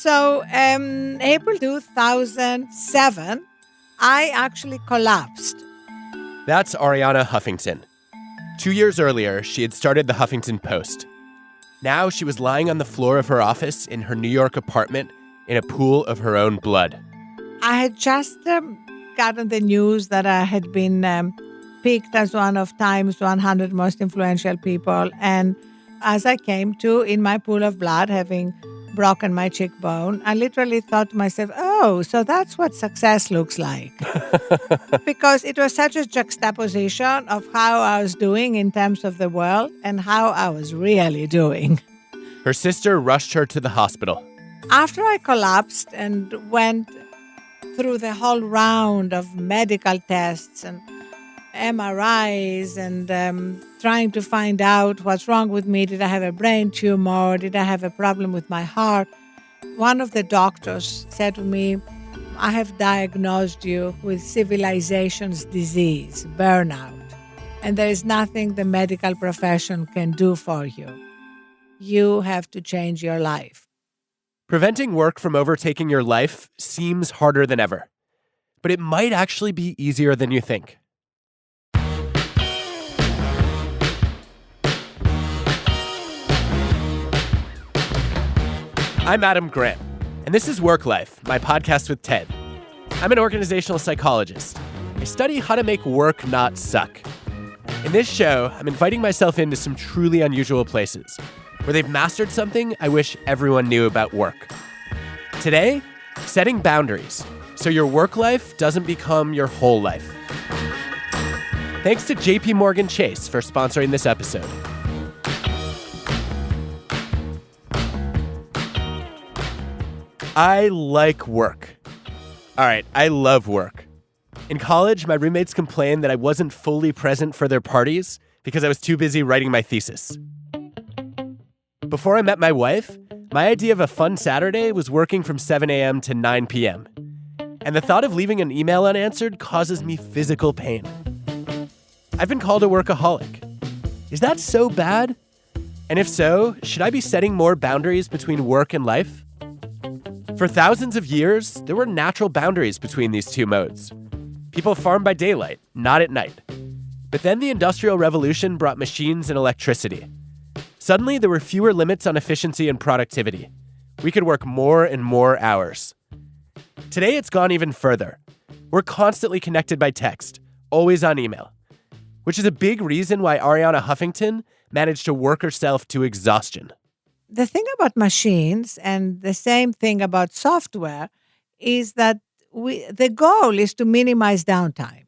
So, April 2007, I actually collapsed. That's Ariana Huffington. 2 years earlier, she had started the Huffington Post. Now she was lying on the floor of her office in her New York apartment in a pool of her own blood. I had just gotten the news that I had been picked as one of Time's 100 most influential people. And as I came to, in my pool of blood, having broken my cheekbone, I literally thought to myself, oh, so that's what success looks like. Because it was such a juxtaposition of how I was doing in terms of the world and how I was really doing. Her sister rushed her to the hospital. After I collapsed and went through the whole round of medical tests and MRIs and trying to find out what's wrong with me, did I have a brain tumor, did I have a problem with my heart, one of the doctors said to me, I have diagnosed you with civilization's disease, burnout, and there is nothing the medical profession can do for you. You have to change your life. Preventing work from overtaking your life seems harder than ever, but it might actually be easier than you think. I'm Adam Grant, and this is WorkLife, my podcast with Ted. I'm an organizational psychologist. I study how to make work not suck. In this show, I'm inviting myself into some truly unusual places where they've mastered something I wish everyone knew about work. Today, setting boundaries so your work life doesn't become your whole life. Thanks to JP Morgan Chase for sponsoring this episode. I like work. All right, I love work. In college, my roommates complained that I wasn't fully present for their parties because I was too busy writing my thesis. Before I met my wife, my idea of a fun Saturday was working from 7 a.m. to 9 p.m. And the thought of leaving an email unanswered causes me physical pain. I've been called a workaholic. Is that so bad? And if so, should I be setting more boundaries between work and life? For thousands of years, there were natural boundaries between these two modes. People farmed by daylight, not at night. But then the Industrial Revolution brought machines and electricity. Suddenly, there were fewer limits on efficiency and productivity. We could work more and more hours. Today, it's gone even further. We're constantly connected by text, always on email, which is a big reason why Ariana Huffington managed to work herself to exhaustion. The thing about machines and the same thing about software is that the goal is to minimize downtime.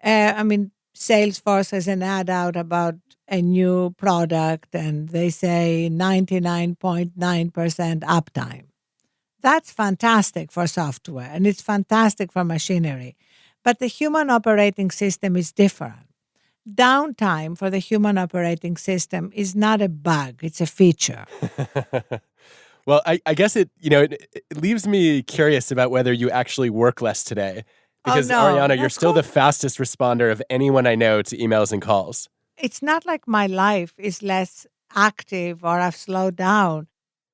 Salesforce has an ad out about a new product and they say 99.9% uptime. That's fantastic for software and it's fantastic for machinery. But the human operating system is different. Downtime for the human operating system is not a bug, it's a feature. Well, I guess it leaves me curious about whether you actually work less today. Because, Ariana, you're still the fastest responder of anyone I know to emails and calls. It's not like my life is less active or I've slowed down.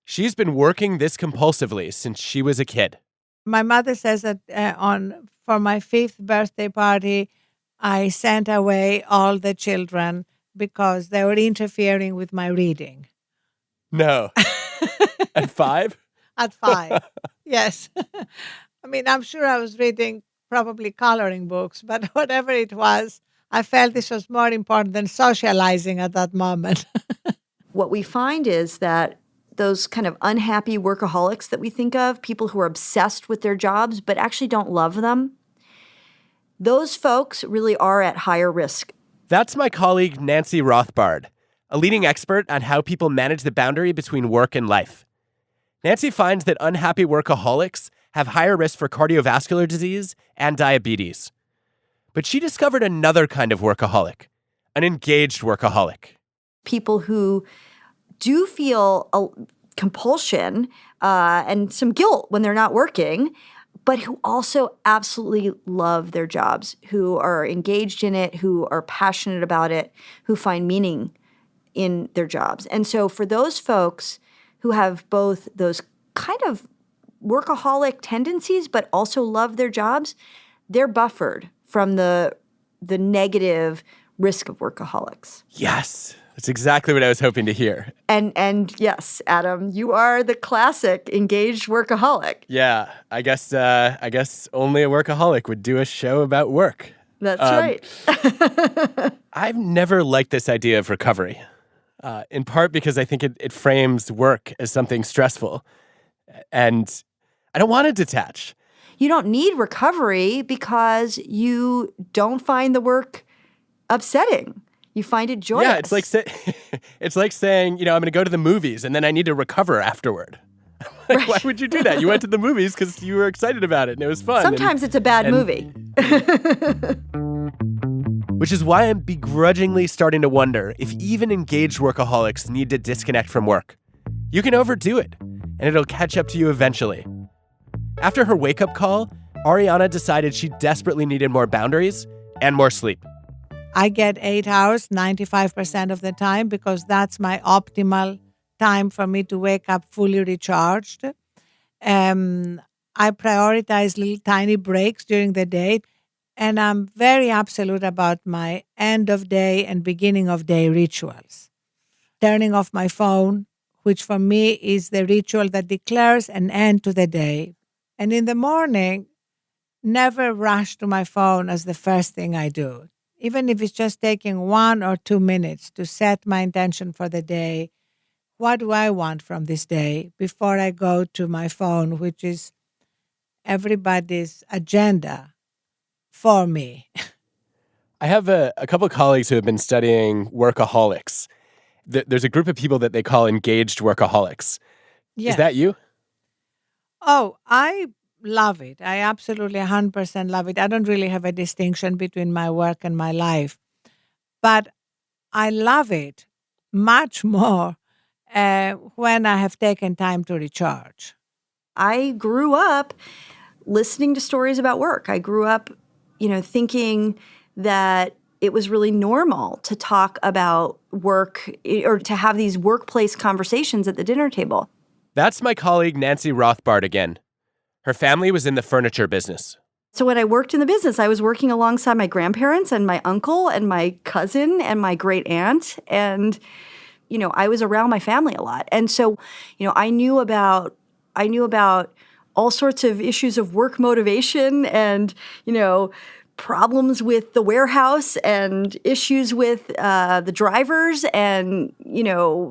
She's been working this compulsively since she was a kid. My mother says that for my 5th birthday party, I sent away all the children because they were interfering with my reading. No. At 5? At 5, yes. I'm sure I was reading probably coloring books, but whatever it was, I felt this was more important than socializing at that moment. What we find is that those kind of unhappy workaholics that we think of, people who are obsessed with their jobs but actually don't love them, those folks really are at higher risk. That's my colleague, Nancy Rothbard, a leading expert on how people manage the boundary between work and life. Nancy finds that unhappy workaholics have higher risk for cardiovascular disease and diabetes. But she discovered another kind of workaholic, an engaged workaholic. People who do feel a compulsion and some guilt when they're not working, but who also absolutely love their jobs, who are engaged in it, who are passionate about it, who find meaning in their jobs. And so for those folks who have both those kind of workaholic tendencies, but also love their jobs, they're buffered from the negative risk of workaholics. Yes, that's exactly what I was hoping to hear. And yes, Adam, you are the classic engaged workaholic. Yeah, I guess only a workaholic would do a show about work. That's right. I've never liked this idea of recovery, in part because I think it frames work as something stressful, and I don't want to detach. You don't need recovery because you don't find the work upsetting. You find it joyous. Yeah, it's like saying, I'm going to go to the movies and then I need to recover afterward. Right. Why would you do that? You went to the movies because you were excited about it and it was fun. Sometimes it's a bad movie. Which is why I'm begrudgingly starting to wonder if even engaged workaholics need to disconnect from work. You can overdo it, and it'll catch up to you eventually. After her wake-up call, Ariana decided she desperately needed more boundaries and more sleep. I get 8 hours 95% of the time because that's my optimal time for me to wake up fully recharged. I prioritize little tiny breaks during the day, and I'm very absolute about my end of day and beginning of day rituals. Turning off my phone, which for me is the ritual that declares an end to the day. And in the morning, never rush to my phone as the first thing I do. Even if it's just taking 1 or 2 minutes to set my intention for the day, what do I want from this day before I go to my phone, which is everybody's agenda for me. I have a couple of colleagues who have been studying workaholics. There's a group of people that they call engaged workaholics. Yeah. Is that you? Oh, I love it. I absolutely 100% love it. I don't really have a distinction between my work and my life, but I love it much more when I have taken time to recharge. I grew up listening to stories about work. I grew up, thinking that it was really normal to talk about work or to have these workplace conversations at the dinner table. That's my colleague Nancy Rothbard again. Her family was in the furniture business. So when I worked in the business, I was working alongside my grandparents and my uncle and my cousin and my great aunt. And, I was around my family a lot. And so, I knew about all sorts of issues of work motivation and, problems with the warehouse and issues with the drivers and,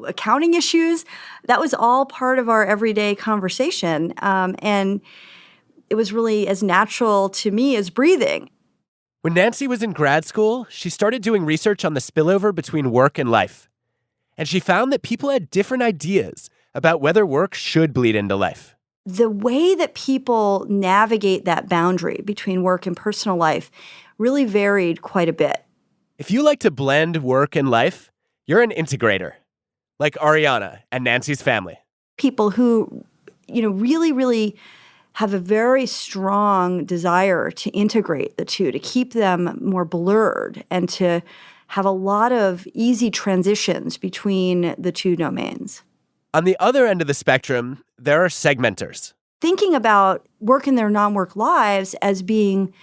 accounting issues. That was all part of our everyday conversation. And it was really as natural to me as breathing. When Nancy was in grad school, she started doing research on the spillover between work and life. And she found that people had different ideas about whether work should bleed into life. The way that people navigate that boundary between work and personal life really varied quite a bit. If you like to blend work and life, you're an integrator, like Ariana and Nancy's family. People who, really, really have a very strong desire to integrate the two, to keep them more blurred and to have a lot of easy transitions between the two domains. On the other end of the spectrum, there are segmenters. Thinking about work in their non-work lives as being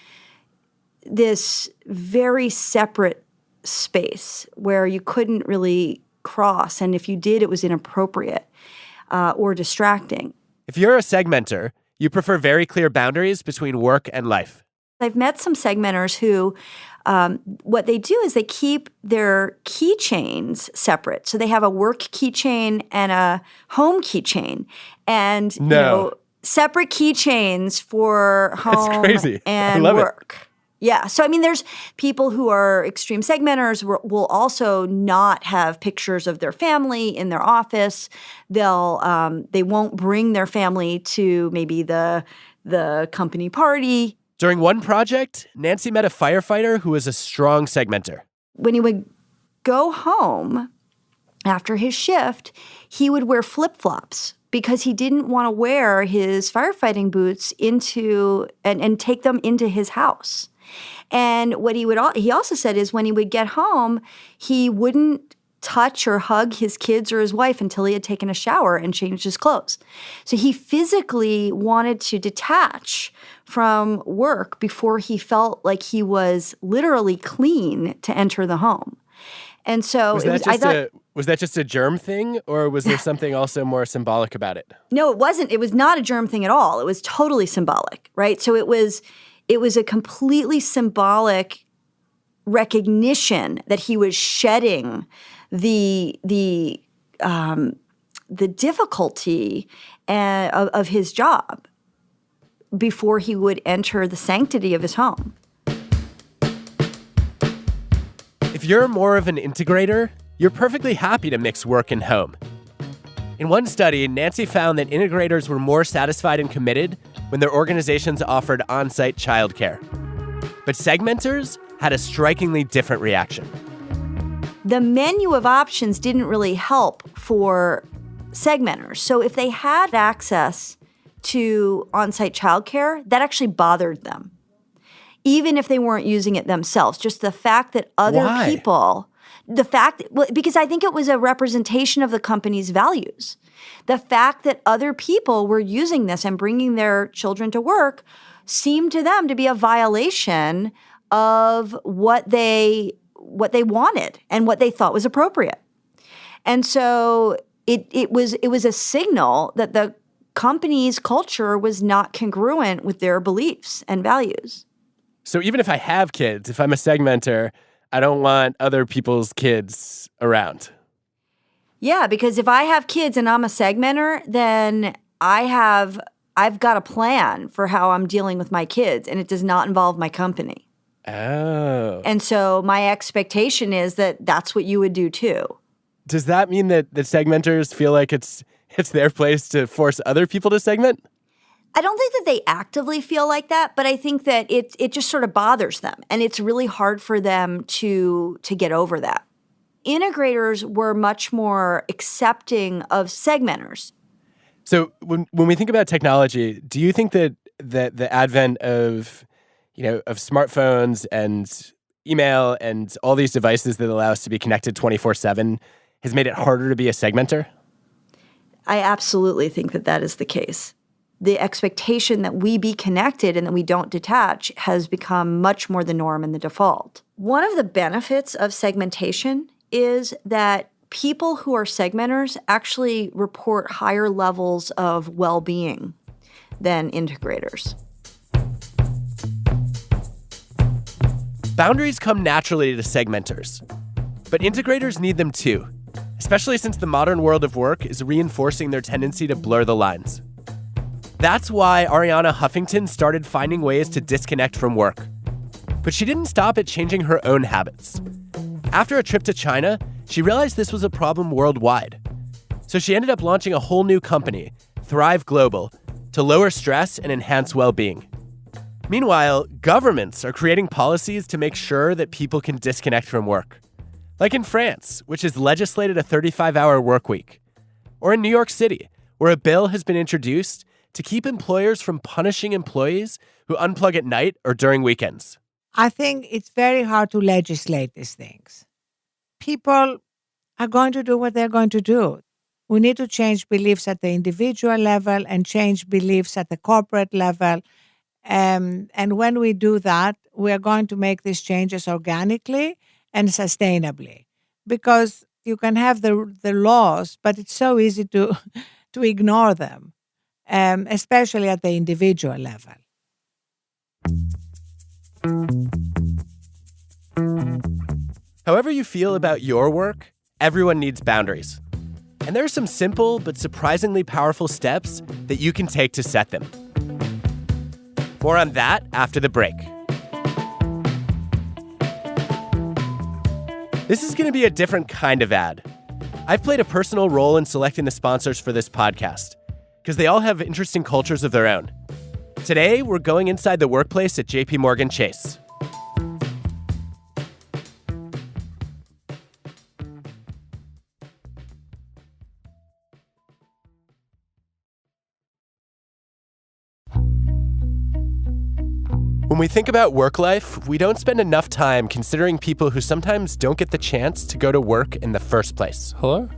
this very separate space where you couldn't really cross, and if you did, it was inappropriate or distracting. If you're a segmenter, you prefer very clear boundaries between work and life. I've met some segmenters who, what they do is they keep their keychains separate. So they have a work keychain and a home keychain. And, separate keychains for home and work. It. Yeah. So, there's people who are extreme segmenters will also not have pictures of their family in their office. They won't bring their family to maybe the company party. During one project, Nancy met a firefighter who was a strong segmenter. When he would go home after his shift, he would wear flip-flops because he didn't want to wear his firefighting boots into and take them into his house. And what he also said is when he would get home, he wouldn't touch or hug his kids or his wife until he had taken a shower and changed his clothes. So he physically wanted to detach from work before he felt like he was literally clean to enter the home. And so was that just a germ thing, or was there something also more symbolic about it? No, it wasn't. It was not a germ thing at all. It was totally symbolic, right? So it was a completely symbolic recognition that he was shedding the difficulty of his job before he would enter the sanctity of his home. If you're more of an integrator, you're perfectly happy to mix work and home. In one study, Nancy found that integrators were more satisfied and committed when their organizations offered on-site childcare. But segmenters had a strikingly different reaction. The menu of options didn't really help for segmenters. So if they had access to on-site childcare, that actually bothered them. Even if they weren't using it themselves, just the fact that other people, because I think it was a representation of the company's values. The fact that other people were using this and bringing their children to work seemed to them to be a violation of what they wanted and what they thought was appropriate. And so it was a signal that the company's culture was not congruent with their beliefs and values. So even if I have kids, if I'm a segmenter, I don't want other people's kids around. Yeah, because if I have kids and I'm a segmenter, then I've got a plan for how I'm dealing with my kids, and it does not involve my company. Oh. And so my expectation is that that's what you would do too. Does that mean that the segmenters feel like it's their place to force other people to segment? I don't think that they actively feel like that, but I think that it just sort of bothers them, and it's really hard for them to get over that. Integrators were much more accepting of segmenters. So when we think about technology, do you think that the advent of smartphones and email and all these devices that allow us to be connected 24/7 has made it harder to be a segmenter? I absolutely think that is the case. The expectation that we be connected and that we don't detach has become much more the norm and the default. One of the benefits of segmentation is that people who are segmenters actually report higher levels of well-being than integrators. Boundaries come naturally to segmenters, but integrators need them too, especially since the modern world of work is reinforcing their tendency to blur the lines. That's why Arianna Huffington started finding ways to disconnect from work. But she didn't stop at changing her own habits. After a trip to China, she realized this was a problem worldwide. So she ended up launching a whole new company, Thrive Global, to lower stress and enhance well-being. Meanwhile, governments are creating policies to make sure that people can disconnect from work. Like in France, which has legislated a 35-hour work week. Or in New York City, where a bill has been introduced to keep employers from punishing employees who unplug at night or during weekends. I think it's very hard to legislate these things. People are going to do what they're going to do. We need to change beliefs at the individual level and change beliefs at the corporate level. And when we do that, we are going to make these changes organically and sustainably. Because you can have the laws, but it's so easy to ignore them. Especially at the individual level. However you feel about your work, everyone needs boundaries. And there are some simple but surprisingly powerful steps that you can take to set them. More on that after the break. This is going to be a different kind of ad. I've played a personal role in selecting the sponsors for this podcast, because they all have interesting cultures of their own. Today, we're going inside the workplace at JP Morgan Chase. When we think about work life, we don't spend enough time considering people who sometimes don't get the chance to go to work in the first place. Hello?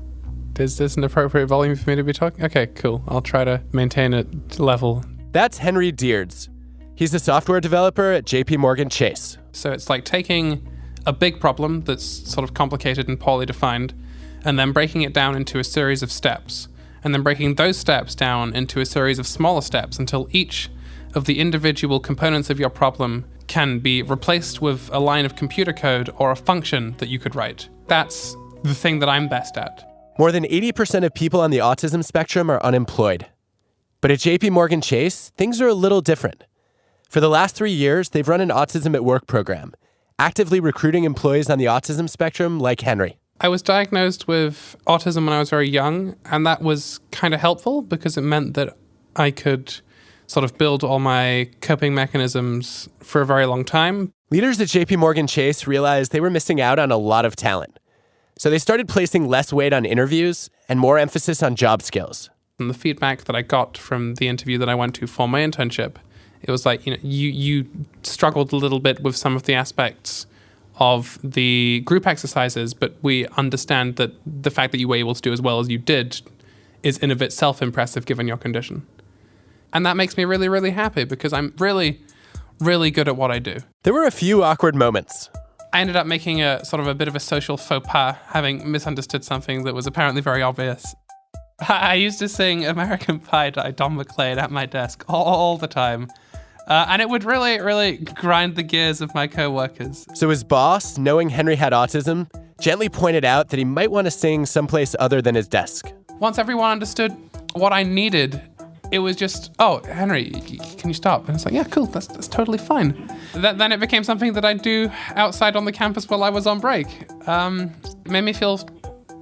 Is this an appropriate volume for me to be talking? Okay, cool. I'll try to maintain it level. That's Henry Deards. He's a software developer at JP Morgan Chase. So it's like taking a big problem that's sort of complicated and poorly defined, and then breaking it down into a series of steps, and then breaking those steps down into a series of smaller steps until each of the individual components of your problem can be replaced with a line of computer code or a function that you could write. That's the thing that I'm best at. More than 80% of people on the autism spectrum are unemployed. But at JP Morgan Chase, things are a little different. For the last 3 years, they've run an Autism at Work program, actively recruiting employees on the autism spectrum like Henry. I was diagnosed with autism when I was very young, and that was kind of helpful because it meant that I could sort of build all my coping mechanisms for a very long time. Leaders at JP Morgan Chase realized they were missing out on a lot of talent. So they started placing less weight on interviews and more emphasis on job skills. And the feedback that I got from the interview that I went to for my internship, it was like, you struggled a little bit with some of the aspects of the group exercises, but we understand that the fact that you were able to do as well as you did is in of itself impressive given your condition. And that makes me really, really happy because I'm really, really good at what I do. There were a few awkward moments. I ended up making a sort of a bit of a social faux pas, having misunderstood something that was apparently very obvious. I used to sing American Pie by Don McLean at my desk all the time. And it would really, really grind the gears of my coworkers. So his boss, knowing Henry had autism, gently pointed out that he might want to sing someplace other than his desk. Once everyone understood what I needed, it was just, oh, Henry, can you stop? And it's like, yeah, cool, that's totally fine. Then it became something that I'd do outside on the campus while I was on break. It made me feel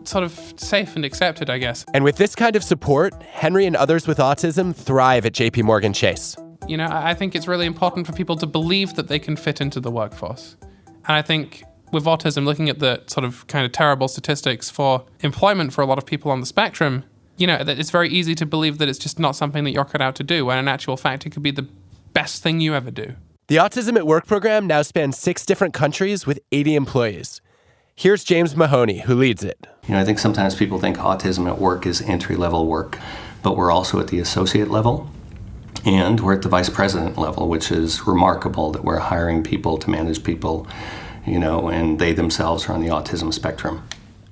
sort of safe and accepted, I guess. And with this kind of support, Henry and others with autism thrive at JP Morgan Chase. I think it's really important for people to believe that they can fit into the workforce. And I think with autism, looking at the sort of kind of terrible statistics for employment for a lot of people on the spectrum, that it's very easy to believe that it's just not something that you're cut out to do, when in actual fact, it could be the best thing you ever do. The Autism at Work program now spans 6 different countries with 80 employees. Here's James Mahoney, who leads it. I think sometimes people think Autism at Work is entry-level work, but we're also at the associate level, and we're at the vice president level, which is remarkable that we're hiring people to manage people, and they themselves are on the autism spectrum.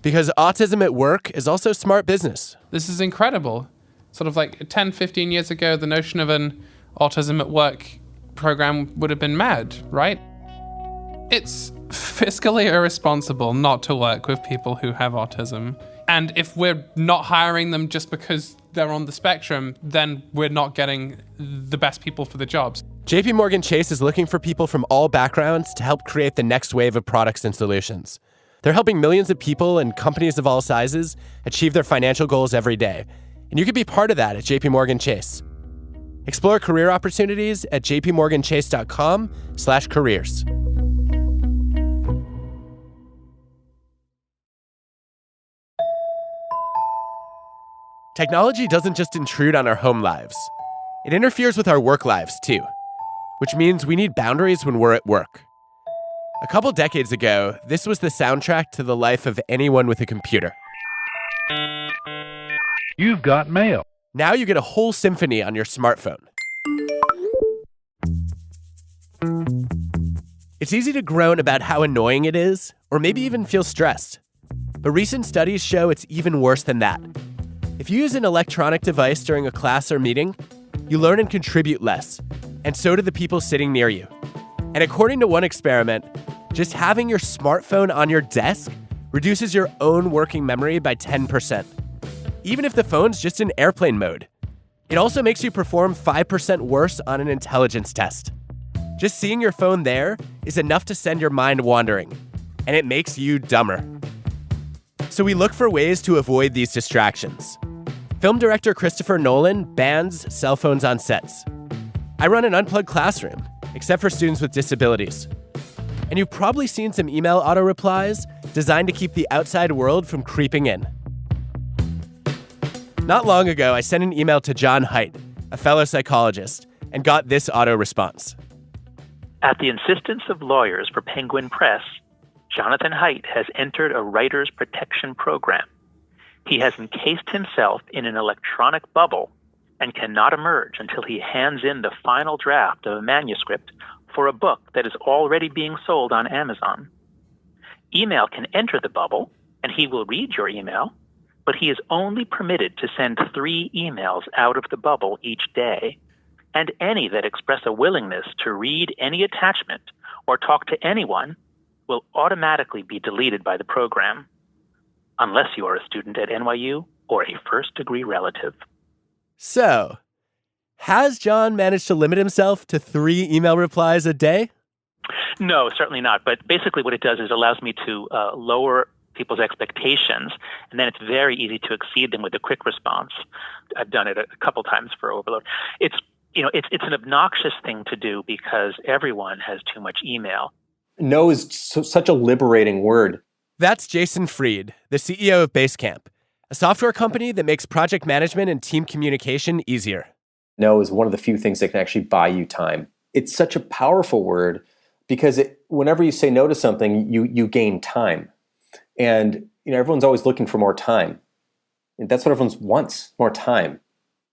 Because Autism at Work is also smart business. This is incredible. Sort of like 10, 15 years ago, the notion of an Autism at Work program would have been mad, right? It's fiscally irresponsible not to work with people who have autism. And if we're not hiring them just because they're on the spectrum, then we're not getting the best people for the jobs. JP Morgan Chase is looking for people from all backgrounds to help create the next wave of products and solutions. They're helping millions of people and companies of all sizes achieve their financial goals every day. And you could be part of that at JP Morgan Chase. Explore career opportunities at jpmorganchase.com/careers. Technology doesn't just intrude on our home lives. It interferes with our work lives too, which means we need boundaries when we're at work. A couple decades ago, this was the soundtrack to the life of anyone with a computer. You've got mail. Now you get a whole symphony on your smartphone. It's easy to groan about how annoying it is, or maybe even feel stressed. But recent studies show it's even worse than that. If you use an electronic device during a class or meeting, you learn and contribute less, and so do the people sitting near you. And according to one experiment, just having your smartphone on your desk reduces your own working memory by 10%, even if the phone's just in airplane mode. It also makes you perform 5% worse on an intelligence test. Just seeing your phone there is enough to send your mind wandering, and it makes you dumber. So we look for ways to avoid these distractions. Film director Christopher Nolan bans cell phones on sets. I run an unplugged classroom, except for students with disabilities. And you've probably seen some email auto-replies designed to keep the outside world from creeping in. Not long ago, I sent an email to John Haidt, a fellow psychologist, and got this auto-response. At the insistence of lawyers for Penguin Press, Jonathan Haidt has entered a writer's protection program. He has encased himself in an electronic bubble and cannot emerge until he hands in the final draft of a manuscript for a book that is already being sold on Amazon. Email can enter the bubble, and he will read your email, but he is only permitted to send 3 emails out of the bubble each day, and any that express a willingness to read any attachment or talk to anyone will automatically be deleted by the program, unless you are a student at NYU or a first-degree relative. So, has John managed to limit himself to 3 email replies a day? No, certainly not. But basically what it does is it allows me to lower people's expectations, and then it's very easy to exceed them with a quick response. I've done it a couple times for overload. It's an obnoxious thing to do because everyone has too much email. No is such a liberating word. That's Jason Fried, the CEO of Basecamp, a software company that makes project management and team communication easier. No is one of the few things that can actually buy you time. It's such a powerful word because whenever you say no to something, you gain time. And everyone's always looking for more time. And that's what everyone wants, more time.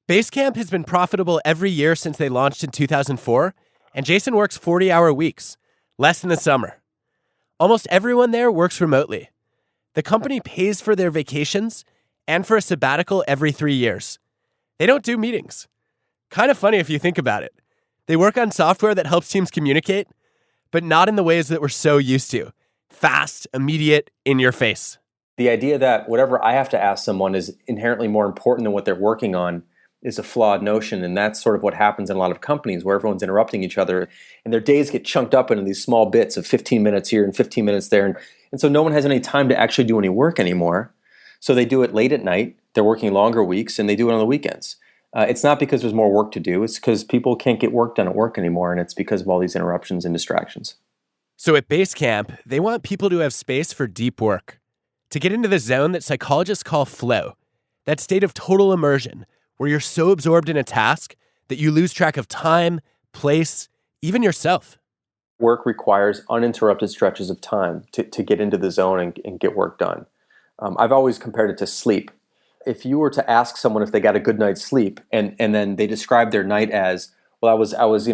Basecamp has been profitable every year since they launched in 2004, and Jason works 40-hour weeks, less in the summer. Almost everyone there works remotely. The company pays for their vacations and for a sabbatical every 3 years. They don't do meetings. Kind of funny if you think about it. They work on software that helps teams communicate, but not in the ways that we're so used to. Fast, immediate, in your face. The idea that whatever I have to ask someone is inherently more important than what they're working on is a flawed notion. And that's sort of what happens in a lot of companies where everyone's interrupting each other and their days get chunked up into these small bits of 15 minutes here and 15 minutes there. And so no one has any time to actually do any work anymore. So they do it late at night. They're working longer weeks and they do it on the weekends. It's not because there's more work to do. It's because people can't get work done at work anymore. And it's because of all these interruptions and distractions. So at Basecamp, they want people to have space for deep work, to get into the zone that psychologists call flow, that state of total immersion where you're so absorbed in a task that you lose track of time, place, even yourself. Work requires uninterrupted stretches of time to get into the zone and get work done. I've always compared it to sleep. If you were to ask someone if they got a good night's sleep and then they describe their night as, well, I was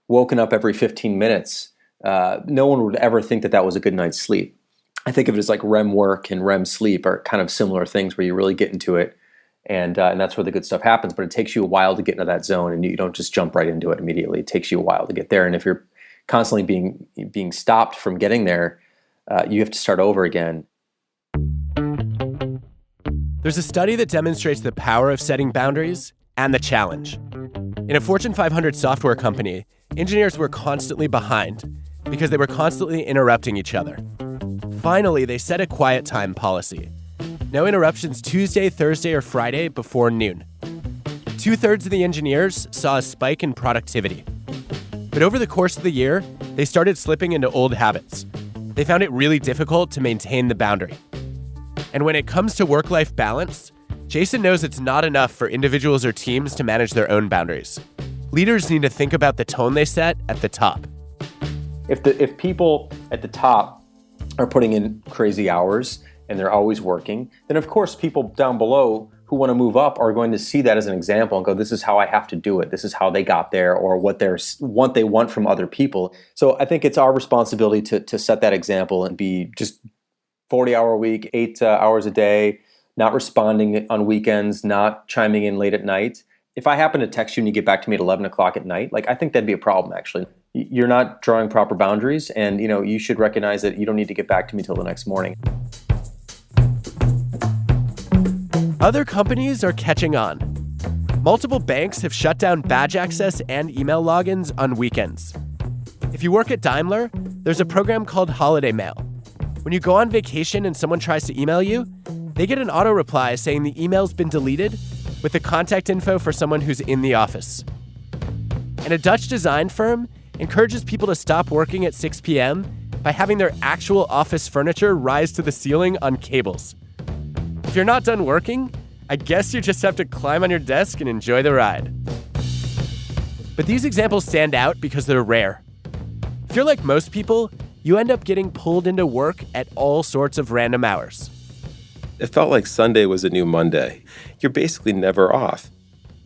woken up every 15 minutes, no one would ever think that was a good night's sleep. I think of it as like REM work and REM sleep are kind of similar things where you really get into it, and that's where the good stuff happens. But it takes you a while to get into that zone, and you don't just jump right into it immediately. It takes you a while to get there, and if you're constantly being stopped from getting there, you have to start over again. There's a study that demonstrates the power of setting boundaries and the challenge. In a Fortune 500 software company, engineers were constantly behind because they were constantly interrupting each other. Finally, they set a quiet time policy. No interruptions Tuesday, Thursday, or Friday before noon. 2/3 of the engineers saw a spike in productivity. But over the course of the year, they started slipping into old habits. They found it really difficult to maintain the boundary. And when it comes to work-life balance, Jason knows it's not enough for individuals or teams to manage their own boundaries. Leaders need to think about the tone they set at the top. If people at the top are putting in crazy hours and they're always working, then of course people down below who want to move up are going to see that as an example and go, this is how I have to do it. This is how they got there, or what they want from other people. So I think it's our responsibility to set that example and be just 40-hour a week, 8 hours a day, not responding on weekends, not chiming in late at night. If I happen to text you and you get back to me at 11 o'clock at night, I think that'd be a problem, actually. You're not drawing proper boundaries, and you should recognize that you don't need to get back to me till the next morning. Other companies are catching on. Multiple banks have shut down badge access and email logins on weekends. If you work at Daimler, there's a program called Holiday Mail. When you go on vacation and someone tries to email you, they get an auto reply saying the email's been deleted with the contact info for someone who's in the office. And a Dutch design firm encourages people to stop working at 6 p.m. by having their actual office furniture rise to the ceiling on cables. If you're not done working, I guess you just have to climb on your desk and enjoy the ride. But these examples stand out because they're rare. If you're like most people, you end up getting pulled into work at all sorts of random hours. It felt like Sunday was a new Monday. You're basically never off.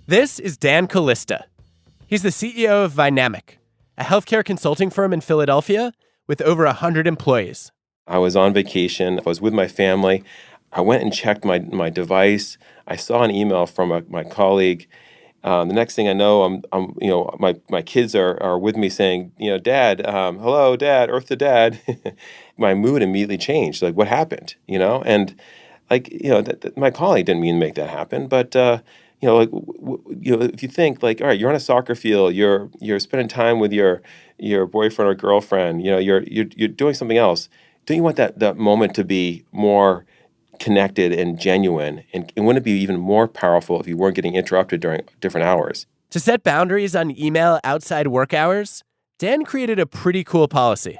This is Dan Callista. He's the CEO of Vynamic, a healthcare consulting firm in Philadelphia with over 100 employees. I was on vacation. I was with my family. I went and checked my device. I saw an email from my colleague. The next thing I know, my kids are with me saying, Dad, hello, Dad, Earth to Dad. My mood immediately changed. Like, what happened? And my colleague didn't mean to make that happen, but if you think like, all right, you're on a soccer field, you're spending time with your boyfriend or girlfriend, you're doing something else. Don't you want that moment to be more connected and genuine? And wouldn't it be even more powerful if you weren't getting interrupted during different hours? To set boundaries on email outside work hours, Dan created a pretty cool policy.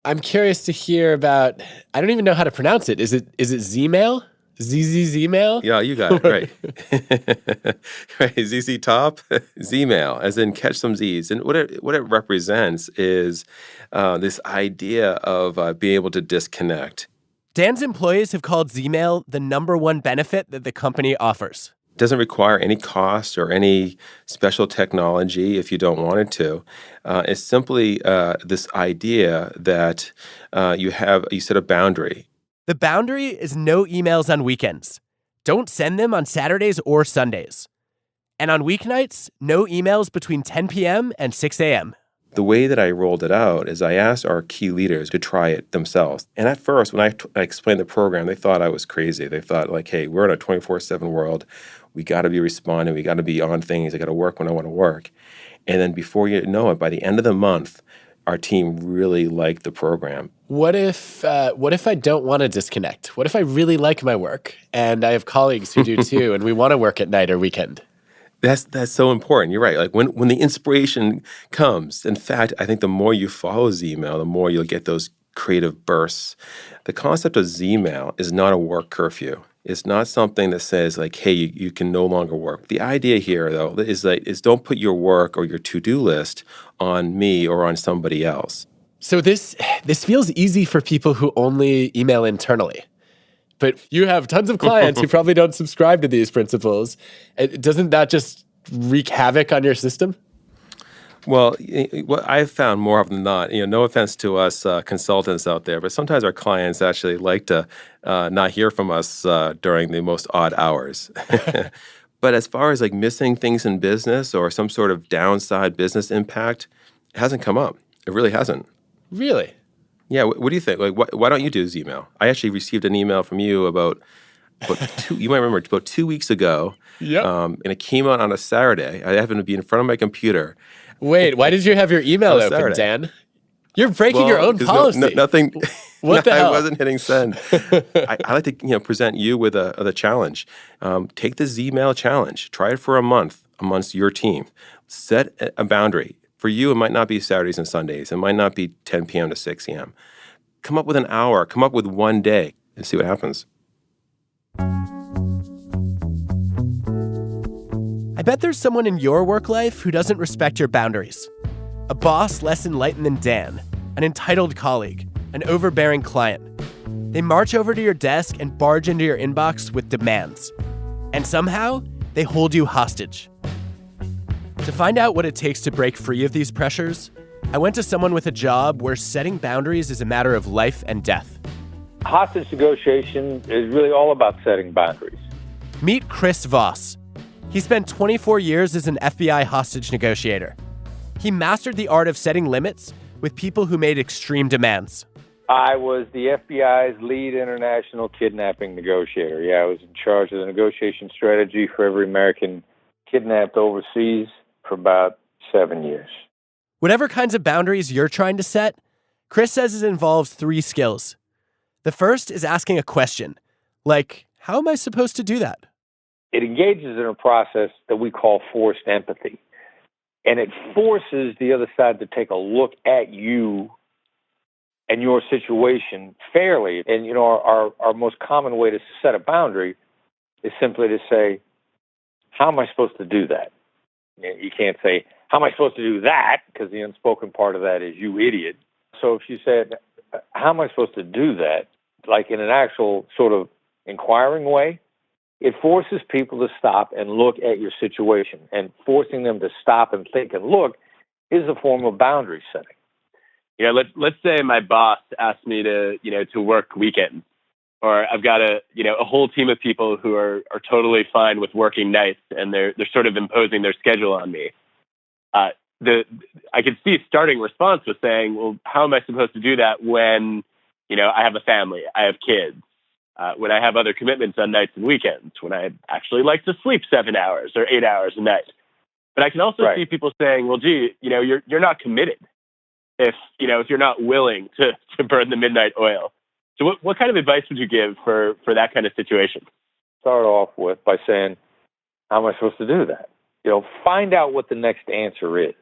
I'm curious to hear about, I don't even know how to pronounce it. Is it Zmail? Zmail? Yeah, you got it, right. Right, ZZ Top, Zmail, as in catch some Z's. And what it represents is this idea of being able to disconnect. Dan's employees have called Zmail the number one benefit that the company offers. It doesn't require any cost or any special technology if you don't want it to. It's simply this idea that you set a boundary. The boundary is no emails on weekends. Don't send them on Saturdays or Sundays. And on weeknights, no emails between 10 p.m. and 6 a.m. The way that I rolled it out is I asked our key leaders to try it themselves. And at first, when I explained the program, they thought I was crazy. They thought like, hey, we're in a 24/7 world. We got to be responding. We got to be on things. I got to work when I want to work. And then before you know it, by the end of the month, our team really liked the program. What if I don't want to disconnect? What if I really like my work and I have colleagues who do too, and we want to work at night or weekend? That's so important. You're right. Like when the inspiration comes, in fact, I think the more you follow Zmail, the more you'll get those creative bursts. The concept of Zmail is not a work curfew. It's not something that says like, hey, you can no longer work. The idea here, though, is don't put your work or your to-do list on me or on somebody else. So this feels easy for people who only email internally. But you have tons of clients who probably don't subscribe to these principles. Doesn't that just wreak havoc on your system? Well, what I've found more often than not, no offense to us consultants out there, but sometimes our clients actually like to not hear from us during the most odd hours. But as far as like missing things in business or some sort of downside business impact, it hasn't come up. It really hasn't. Really? Yeah. What do you think? Like, why don't you do Zmail? I actually received an email from you about you might remember, about 2 weeks ago. Yep. And it came out on a Saturday. I happened to be in front of my compuper. Wait, why did you have your email open, Saturday. Dan? You're breaking your own policy. Nothing. What the hell? I wasn't hitting send. I like to present you with a challenge. Take the Zmail challenge. Try it for a month amongst your team. Set a boundary. For you, it might not be Saturdays and Sundays. It might not be 10 p.m. to 6 a.m. Come up with an hour. Come up with one day and see what happens. I bet there's someone in your work life who doesn't respect your boundaries. A boss less enlightened than Dan, an entitled colleague, an overbearing client. They march over to your desk and barge into your inbox with demands. And somehow, they hold you hostage. To find out what it takes to break free of these pressures, I went to someone with a job where setting boundaries is a matter of life and death. Hostage negotiation is really all about setting boundaries. Meet Chris Voss. He spent 24 years as an FBI hostage negotiator. He mastered the art of setting limits with people who made extreme demands. I was the FBI's lead international kidnapping negotiator. Yeah, I was in charge of the negotiation strategy for every American kidnapped overseas for about 7 years. Whatever kinds of boundaries you're trying to set, Chris says it involves 3 skills. The first is asking a question, like, how am I supposed to do that? It engages in a process that we call forced empathy. And it forces the other side to take a look at you and your situation fairly. And, our most common way to set a boundary is simply to say, how am I supposed to do that? You can't say, how am I supposed to do that? Because the unspoken part of that is you idiot. So if you said, how am I supposed to do that? Like in an actual sort of inquiring way, it forces people to stop and look at your situation. And forcing them to stop and think and look is a form of boundary setting. Let's say my boss asked me to work weekends, or I've got a whole team of people who are totally fine with working nights, and they're sort of imposing their schedule on me. I could see starting response was saying, well, how am I supposed to do that when, I have a family, I have kids, when I have other commitments on nights and weekends, when I actually like to sleep 7 hours or 8 hours a night. But I can also see people saying, well, gee, you're not committed if you're not willing to burn the midnight oil. So what kind of advice would you give for that kind of situation? Start off with by saying, how am I supposed to do that? Find out what the next answer is.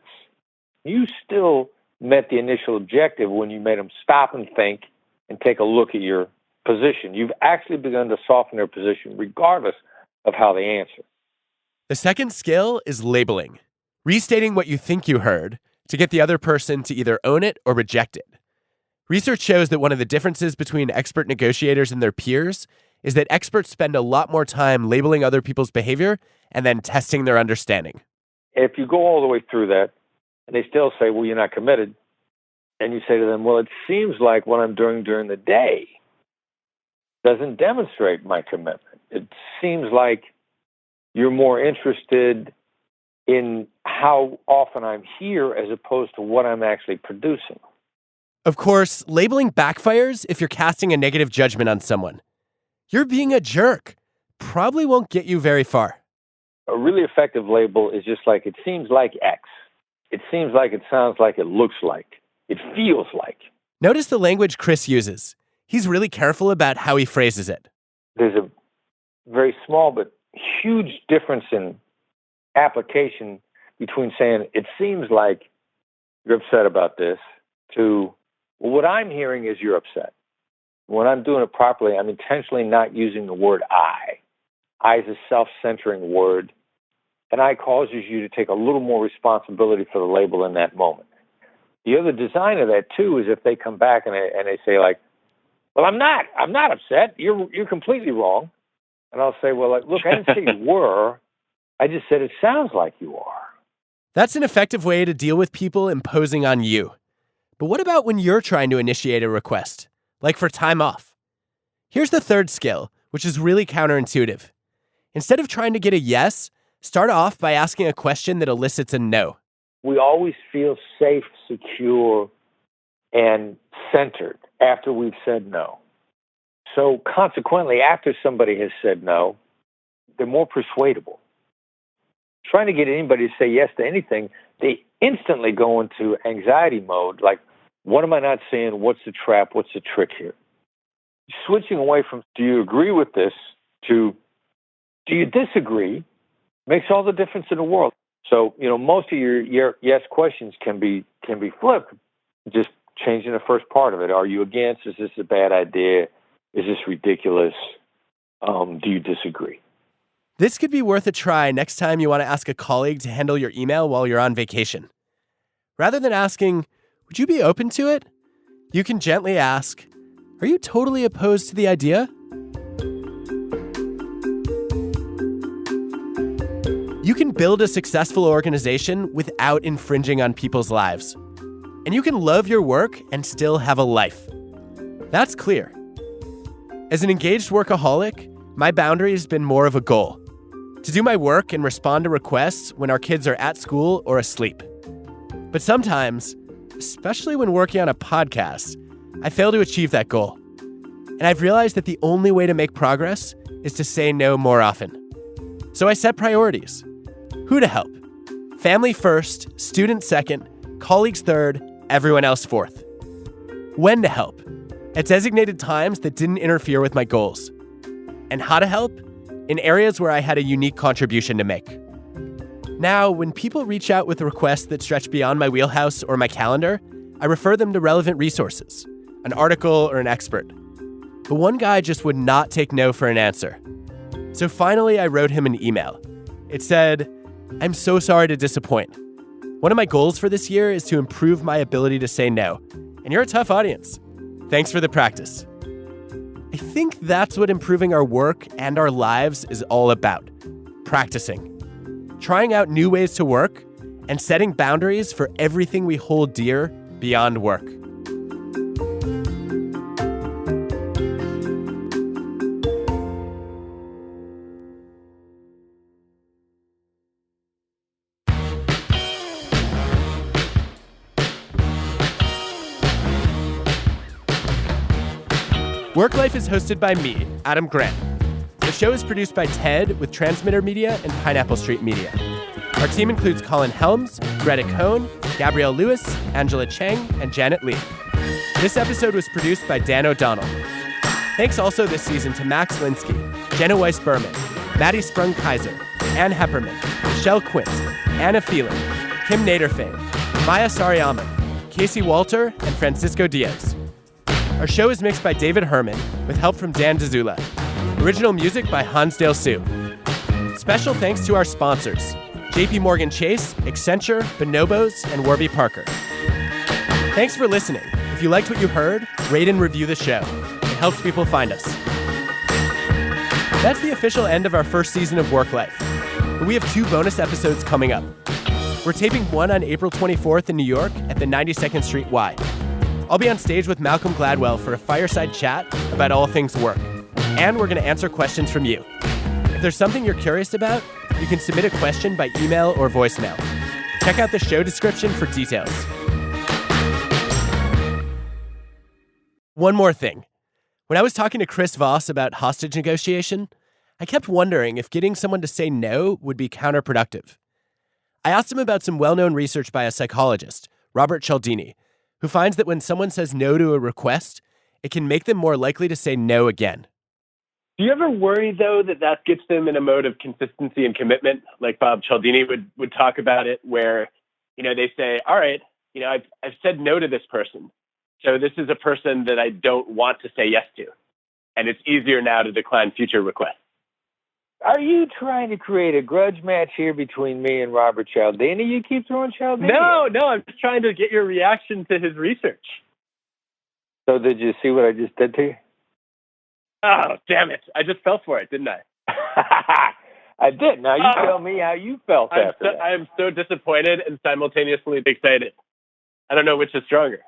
You still met the initial objective when you made them stop and think and take a look at your position. You've actually begun to soften their position regardless of how they answer. The second skill is labeling, restating what you think you heard to get the other person to either own it or reject it. Research shows that one of the differences between expert negotiators and their peers is that experts spend a lot more time labeling other people's behavior and then testing their understanding. If you go all the way through that and they still say, well, you're not committed, and you say to them, well, it seems like what I'm doing during the day doesn't demonstrate my commitment. It seems like you're more interested in how often I'm here as opposed to what I'm actually producing. Of course, labeling backfires if you're casting a negative judgment on someone. You're being a jerk. Probably won't get you very far. A really effective label is just like, it seems like X. It seems like, it sounds like, it looks like, it feels like. Notice the language Chris uses. He's really careful about how he phrases it. There's a very small but huge difference in application between saying, it seems like you're upset about this, to, well, what I'm hearing is you're upset. When I'm doing it properly, I'm intentionally not using the word I. I is a self-centering word, and I causes you to take a little more responsibility for the label in that moment. The other design of that, too, is if they come back and they say, like, well, I'm not upset. You're completely wrong. And I'll say, well, look, I didn't say you were. I just said it sounds like you are. That's an effective way to deal with people imposing on you. But what about when you're trying to initiate a request, like for time off? Here's the third skill, which is really counterintuitive. Instead of trying to get a yes, start off by asking a question that elicits a no. We always feel safe, secure, and centered after we've said no. So consequently, after somebody has said no, they're more persuadable. Trying to get anybody to say yes to anything, they instantly go into anxiety mode, like, what am I not saying? What's the trap? What's the trick here? Switching away from, do you agree with this, to, do you disagree, makes all the difference in the world. So, most of your yes questions can be flipped, just changing the first part of it. Are you against? Is this a bad idea? Is this ridiculous? Do you disagree? This could be worth a try next time you want to ask a colleague to handle your email while you're on vacation. Rather than asking, would you be open to it? You can gently ask, are you totally opposed to the idea? You can build a successful organization without infringing on people's lives. And you can love your work and still have a life. That's clear. As an engaged workaholic, my boundary has been more of a goal: to do my work and respond to requests when our kids are at school or asleep. But sometimes, especially when working on a podcast, I fail to achieve that goal. And I've realized that the only way to make progress is to say no more often. So I set priorities. Who to help? Family first, students second, colleagues third, everyone else fourth. When to help? At designated times that didn't interfere with my goals. And how to help? In areas where I had a unique contribution to make. Now, when people reach out with requests that stretch beyond my wheelhouse or my calendar, I refer them to relevant resources, an article or an expert. But one guy just would not take no for an answer. So finally, I wrote him an email. It said, I'm so sorry to disappoint. One of my goals for this year is to improve my ability to say no. And you're a tough audience. Thanks for the practice. I think that's what improving our work and our lives is all about. Practicing. Trying out new ways to work and setting boundaries for everything we hold dear beyond work. WorkLife is hosted by me, Adam Grant. The show is produced by Ted with Transmitter Media and Pineapple Street Media. Our team includes Colin Helms, Greta Cohn, Gabrielle Lewis, Angela Cheng, and Janet Lee. This episode was produced by Dan O'Donnell. Thanks also this season to Max Linsky, Jenna Weiss-Berman, Maddie Sprung-Kaiser, Ann Hepperman, Michelle Quint, Anna Phelan, Kim Naderfane, Maya Saryaman, Casey Walter, and Francisco Diaz. Our show is mixed by David Herman with help from Dan Dzula. Original music by Hansdale Sue. Special thanks to our sponsors, JP Morgan Chase, Accenture, Bonobos, and Warby Parker. Thanks for listening. If you liked what you heard, rate and review the show. It helps people find us. That's the official end of our first season of WorkLife. But we have 2 bonus episodes coming up. We're taping one on April 24th in New York at the 92nd Street Y. I'll be on stage with Malcolm Gladwell for a fireside chat about all things work. And we're going to answer questions from you. If there's something you're curious about, you can submit a question by email or voicemail. Check out the show description for details. One more thing. When I was talking to Chris Voss about hostage negotiation, I kept wondering if getting someone to say no would be counterproductive. I asked him about some well-known research by a psychologist, Robert Cialdini, who finds that when someone says no to a request, it can make them more likely to say no again. Do you ever worry, though, that gets them in a mode of consistency and commitment? Like Bob Cialdini would talk about it, where, they say, all right, I've said no to this person. So this is a person that I don't want to say yes to. And it's easier now to decline future requests. Are you trying to create a grudge match here between me and Robert Cialdini? You keep throwing Cialdini. No, I'm just trying to get your reaction to his research. So did you see what I just did to you? Oh, damn it. I just fell for it, didn't I? I did. Now you tell me how you felt after that. I am so disappointed and simultaneously excited. I don't know which is stronger.